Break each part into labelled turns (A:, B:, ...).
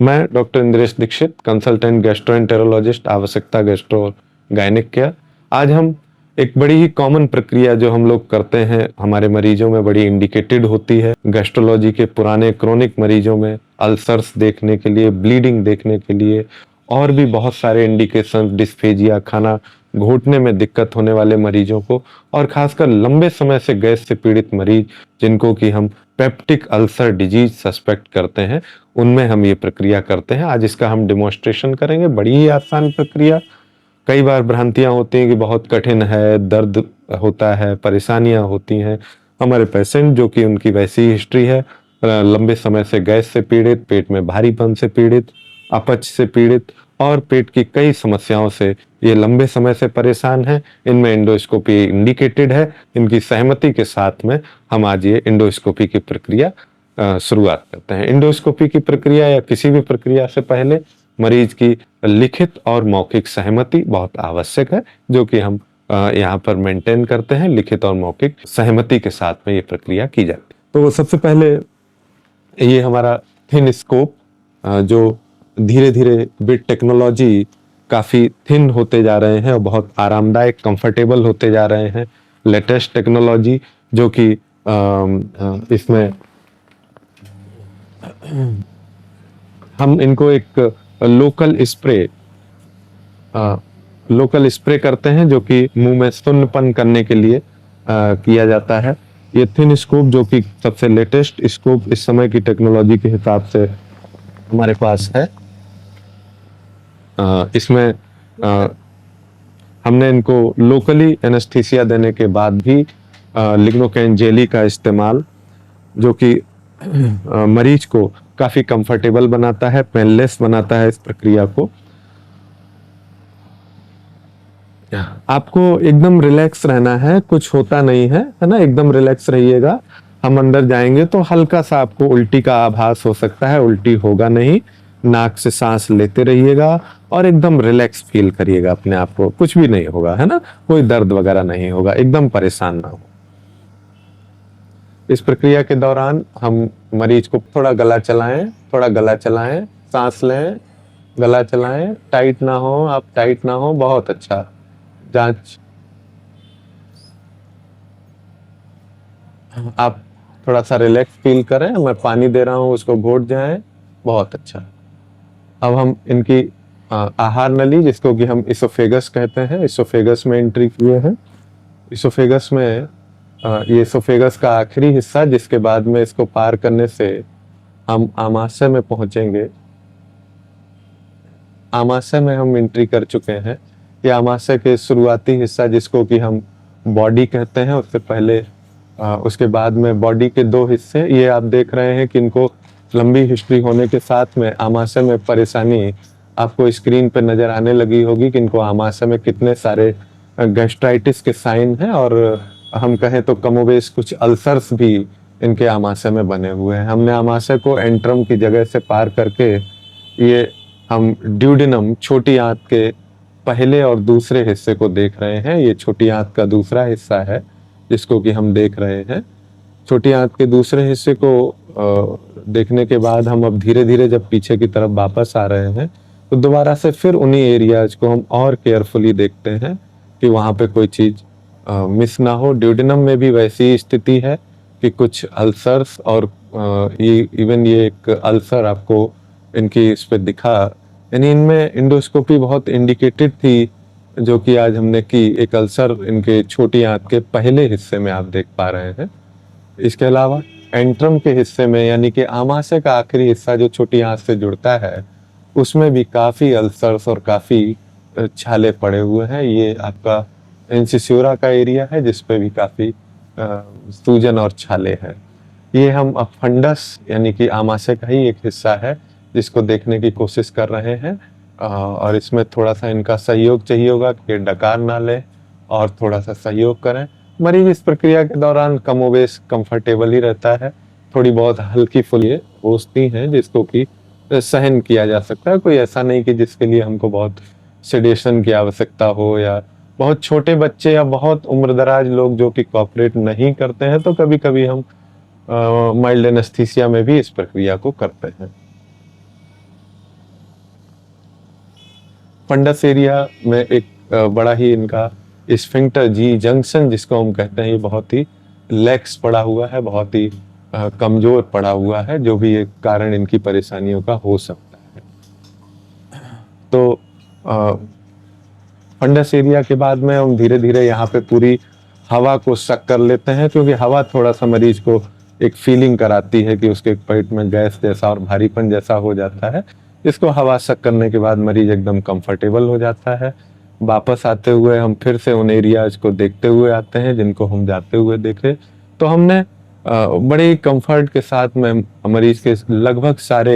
A: मैं doctor Indresh Dixit, consultant gastroenterologist, आवश्यकता gastro gynaec care. आज हम एक बड़ी ही कॉमन प्रक्रिया जो हम लोग करते हैं, हमारे मरीजों में बड़ी इंडिकेटेड होती है। गैस्ट्रोलॉजी के पुराने क्रोनिक मरीजों में अल्सर्स देखने के लिए, ब्लीडिंग देखने के लिए और भी बहुत सारे इंडिकेशन, डिस्फेजिया, खाना घोटने में दिक्कत होने वाले मरीजों को, और खासकर लंबे समय से गैस से पीड़ित मरीज जिनको कि हम पेप्टिक अल्सर डिजीज सस्पेक्ट करते हैं, उनमें हम ये प्रक्रिया करते हैं। आज इसका हम डेमोन्स्ट्रेशन करेंगे। बड़ी ही आसान प्रक्रिया। कई बार भ्रांतियां होती हैं कि बहुत कठिन है, दर्द होता है, परेशानियां होती हैं। हमारे पेशेंट जो कि उनकी वैसी हिस्ट्री है, लंबे समय से गैस से पीड़ित, पेट में भारीपन से पीड़ित, अपच से पीड़ित और पेट की कई समस्याओं से ये लंबे समय से परेशान है। इनमें एंडोस्कोपी इंडिकेटेड है। इनकी सहमति के साथ में हम आज ये एंडोस्कोपी की प्रक्रिया शुरुआत करते हैं। एंडोस्कोपी की प्रक्रिया या किसी भी प्रक्रिया से पहले मरीज की लिखित और मौखिक सहमति बहुत आवश्यक है, जो कि हम यहाँ पर मेंटेन करते हैं। लिखित और मौखिक सहमति के साथ में ये प्रक्रिया की जाती है। तो सबसे पहले ये हमारा थिन स्कोप, जो धीरे धीरे बिट टेक्नोलॉजी काफी थिन होते जा रहे हैं और बहुत आरामदायक, कंफर्टेबल होते जा रहे हैं। लेटेस्ट टेक्नोलॉजी जो कि इसमें हम इनको एक लोकल स्प्रे करते हैं, जो कि मुंह में शून्यपन करने के लिए किया जाता है। ये थिन स्कोप जो कि सबसे लेटेस्ट स्कोप इस समय की टेक्नोलॉजी के हिसाब से हमारे पास है। इसमें हमने इनको लोकली एनेस्थीसिया देने के बाद भी लिग्नोकैन जेली का इस्तेमाल, जो कि मरीज को काफी कंफर्टेबल बनाता है, पेनलेस बनाता है इस प्रक्रिया को। आपको एकदम रिलैक्स रहना है, कुछ होता नहीं है, है ना। एकदम रिलैक्स रहिएगा। हम अंदर जाएंगे तो हल्का सा आपको उल्टी का आभास हो सकता है, उल्टी होगा नहीं। नाक से सांस लेते रहिएगा और एकदम रिलैक्स फील करिएगा अपने आप को। कुछ भी नहीं होगा, है ना, कोई दर्द वगैरह नहीं होगा। एकदम परेशान ना हो। इस प्रक्रिया के दौरान हम मरीज को थोड़ा गला चलाएं, सांस लें, गला चलाएं। टाइट ना हो, आप टाइट ना हो। बहुत अच्छा। जांच, आप थोड़ा सा रिलैक्स फील करें। मैं पानी दे रहा हूं, उसको घोट जाएं। बहुत अच्छा। अब हम इनकी आहार नली, जिसको कि हम इसोफेगस कहते हैं, इसोफेगस में एंट्री किए हैं। इसोफेगस में ये इसोफेगस का आखिरी हिस्सा, जिसके बाद में इसको पार करने से हम आमाशय में पहुंचेंगे। आमाशय में हम एंट्री कर चुके हैं। ये आमाशय के शुरुआती हिस्सा, जिसको कि हम बॉडी कहते हैं, उससे पहले उसके बाद में बॉडी के दो हिस्से। ये आप देख रहे हैं कि इनको लंबी हिस्ट्री होने के साथ में आमाशय में परेशानी आपको स्क्रीन पे नजर आने लगी होगी कि इनको आमाशय में कितने सारे गैस्ट्राइटिस के साइन हैं, और हम कहें तो कमोबेश कुछ अल्सर्स भी इनके आमाशय में बने हुए हैं। हमने आमाशय को एंट्रम की जगह से पार करके ये हम ड्यूडेनम, छोटी आंत के पहले और दूसरे हिस्से को देख रहे हैं। ये छोटी आंत का दूसरा हिस्सा है जिसको कि हम देख रहे हैं। छोटी आंत के दूसरे हिस्से को देखने के बाद हम अब धीरे धीरे जब पीछे की तरफ वापस आ रहे हैं, तो दोबारा से फिर उन्हीं एरियाज को हम और केयरफुली देखते हैं कि वहाँ पे कोई चीज मिस ना हो। ड्यूडेनम में भी वैसी स्थिति है कि कुछ अल्सर्स, और इवन ये एक अल्सर आपको इनकी इस पे दिखा। यानी इनमें एंडोस्कोपी बहुत इंडिकेटेड थी, जो कि आज हमने की। एक अल्सर इनके छोटी आंत के पहले हिस्से में आप देख पा रहे हैं। इसके अलावा एंट्रम के हिस्से में, यानी कि आमाशय का आखिरी हिस्सा जो छोटी आंत से जुड़ता है, उसमें भी काफी अल्सर्स और काफी छाले पड़े हुए हैं। ये आपका इंसिस्यूरा का एरिया है, जिसपे भी काफी सूजन और छाले हैं। ये हम अब फंडस, यानी कि आमाशय का ही एक हिस्सा है, जिसको देखने की कोशिश कर रहे हैं। और इसमें थोड़ा सा इनका सहयोग चाहिए होगा कि डकार ना ले और थोड़ा सा सहयोग करें। मरीज इस प्रक्रिया के दौरान कमोबेश कंफर्टेबल ही रहता है। थोड़ी बहुत हल्की फुल्की होती हैं जिसको कि सहन किया जा सकता है। कोई ऐसा नहीं कि जिसके लिए हमको बहुत सेडेशन की आवश्यकता हो, या बहुत छोटे बच्चे या बहुत उम्रदराज लोग जो कि कोऑपरेट नहीं करते हैं, तो कभी कभी हम माइल्ड एनेस्थीसिया में भी इस प्रक्रिया को करते हैं। फंडस एरिया में एक बड़ा ही इनका स्फिंक्टर जी जंक्शन जिसको हम कहते हैं, ये बहुत ही लैक्स पड़ा हुआ है, बहुत ही कमजोर पड़ा हुआ है, जो भी एक कारण इनकी परेशानियों का हो सकता है। तो फंडस एरिया के बाद में हम धीरे धीरे यहाँ पे पूरी हवा को सक कर लेते हैं, क्योंकि हवा थोड़ा सा मरीज को एक फीलिंग कराती है कि उसके पेट में गैस जैसा और भारीपन जैसा हो जाता है। इसको हवा सक करने के बाद मरीज एकदम कंफर्टेबल हो जाता है। वापस आते हुए हम फिर से उन एरियाज को देखते हुए आते हैं जिनको हम जाते हुए देखे। तो हमने बड़े कंफर्ट के साथ में मरीज के लगभग सारे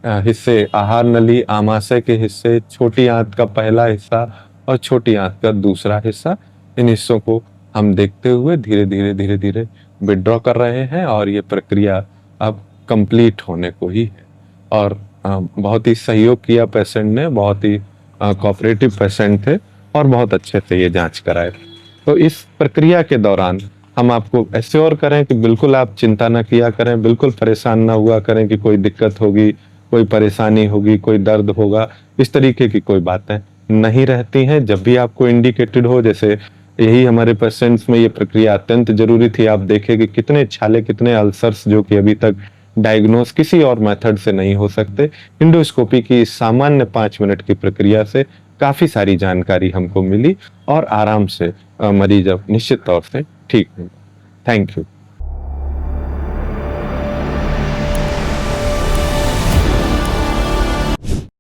A: हिस्से, आहार नली, आमाशय के हिस्से, छोटी आंत का पहला हिस्सा और छोटी आंत का दूसरा हिस्सा, इन हिस्सों को हम देखते हुए धीरे धीरे विड्रॉ कर रहे हैं। और ये प्रक्रिया अब कंप्लीट होने को ही है। और बहुत ही सहयोग किया पेशेंट ने, बहुत ही कोऑपरेटिव पेशेंट थे और बहुत अच्छे से ये जांच कराए। तो इस प्रक्रिया के दौरान हम आपको एश्योर करें कि बिल्कुल आप चिंता न किया करें, बिल्कुल परेशान ना हुआ करें कि कोई दिक्कत होगी, कोई परेशानी होगी, कोई दर्द होगा, इस तरीके की कोई बातें नहीं रहती हैं। जब भी आपको इंडिकेटेड हो, जैसे यही हमारे पेशेंट्स में ये प्रक्रिया अत्यंत जरूरी थी। आप देखें कि कितने छाले, कितने अल्सर्स जो कि अभी तक डायग्नोस किसी और मेथड से नहीं हो सकते, इंडोस्कोपी की सामान्य 5 मिनट की प्रक्रिया से काफी सारी जानकारी हमको मिली और आराम से मरीज अब निश्चित तौर से ठीक हुआ। Thank you.